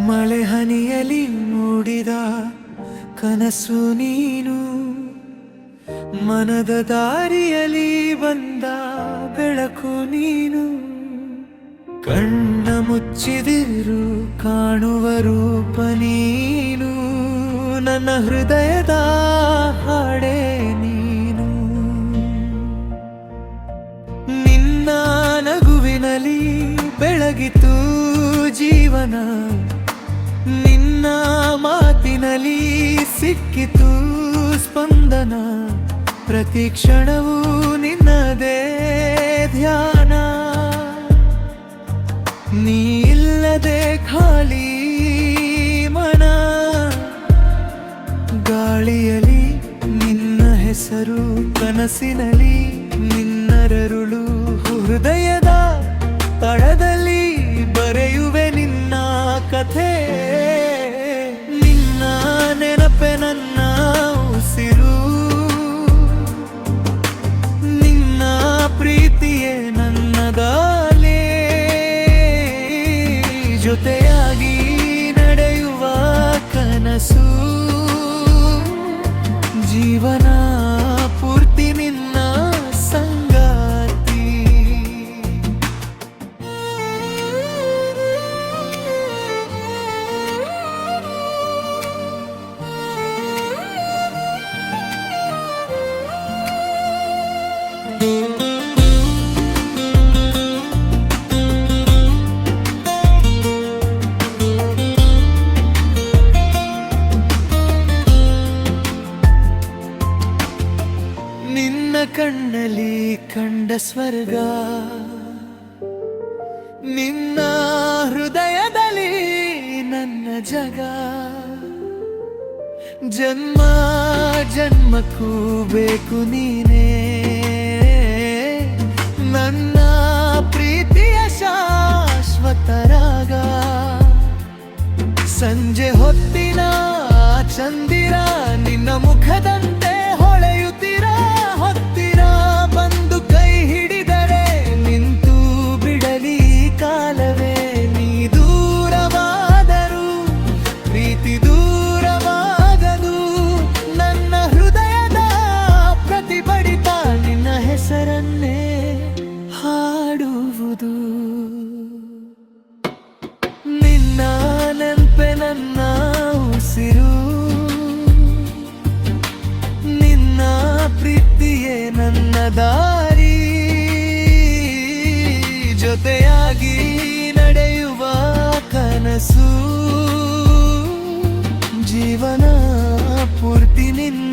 ಮಳೆ ಹನಿಯಲಿ ಮೂಡಿದ ಕನಸು ನೀನು, ಮನದ ದಾರಿಯಲಿ ಬಂದ ಬೆಳಕು ನೀನು. ಕಣ್ಣ ಮುಚ್ಚಿದಿರು ಕಾಣುವ ರೂಪ ನೀನು, ನನ್ನ ಹೃದಯದ ಹಾಡೆ ನೀನು. ನಿನ್ನ ನಗುವಿನಲ್ಲಿ ಬೆಳಗಿತು ಜೀವನ, ನಿನ್ನ ಮಾತಿನಲ್ಲಿ ಸಿಕ್ಕಿತು ಸ್ಪಂದನ. ಪ್ರತಿ ಕ್ಷಣವೂ ನಿನ್ನದೇ ಧ್ಯಾನ, ನೀ ಇಲ್ಲದೆ ಖಾಲಿ ಮನ. ಗಾಳಿಯಲಿ ನಿನ್ನ ಹೆಸರು, ಕನಸಿನಲ್ಲಿ ನಿನ್ನರರುಳು. ಹೃದಯದ ತಳದಲ್ಲಿ ಬರೆಯುವೆ ನಿನ್ನ ಕಥೆ. ನಿನ್ನ ನೆನಪೆ ನನ್ನ ಉಸಿರು, ನಿನ್ನ ಪ್ರೀತಿಯೇ ನನ್ನದಾಲೆ. ಜೊತೆಯಾಗಿ ನಡೆಯುವ ಕನಸು, ಜೀವನ ಪೂರ್ತಿ ನಿನ್ನ ಸಂಗಾತಿ. ನಿನ್ನ ಕಣ್ಣಲ್ಲಿ ಕಂಡ ಸ್ವರ್ಗ, ನಿನ್ನ ಹೃದಯದಲ್ಲಿ ನನ್ನ ಜಗ. ಜನ್ಮ ಜನ್ಮಕ್ಕೂ ಬೇಕು ನೀನೇ, ನನ್ನ ಪ್ರೀತಿಯ ಶಾಶ್ವತ ರಾಗ. ಸಂಜೆ ಹೊತ್ತಿನ ಚಂದಿರ ನಿನ್ನ ಮುಖದಂತೆ ಹೊಳೆಯುತ್ತೀರ. ಹತ್ತಿರ ಬಂದು ಕೈ ಹಿಡಿದರೆ ನಿಂತು ಬಿಡಲಿ ಕಾಲವೇ. ನೀ ದೂರವಾದರೂ ಪ್ರೀತಿ ದೂರವಾಗದು. ನನ್ನ ಹೃದಯದ ಪ್ರತಿ ಬಡಿತ ನಿನ್ನ ಹೆಸರನ್ನೇ ಹಾಡುವುದು. ನಿನ್ನ ನೆನಪೆ ನನ್ನ ಉಸಿರು, ನಿನ್ನ ಪ್ರೀತಿಯೇ ನನ್ನ ದಾರಿ. ಜೊತೆಯಾಗಿ ನಡೆಯುವ ಕನಸು, ಜೀವನ ಪೂರ್ತಿ ನಿನ್ನ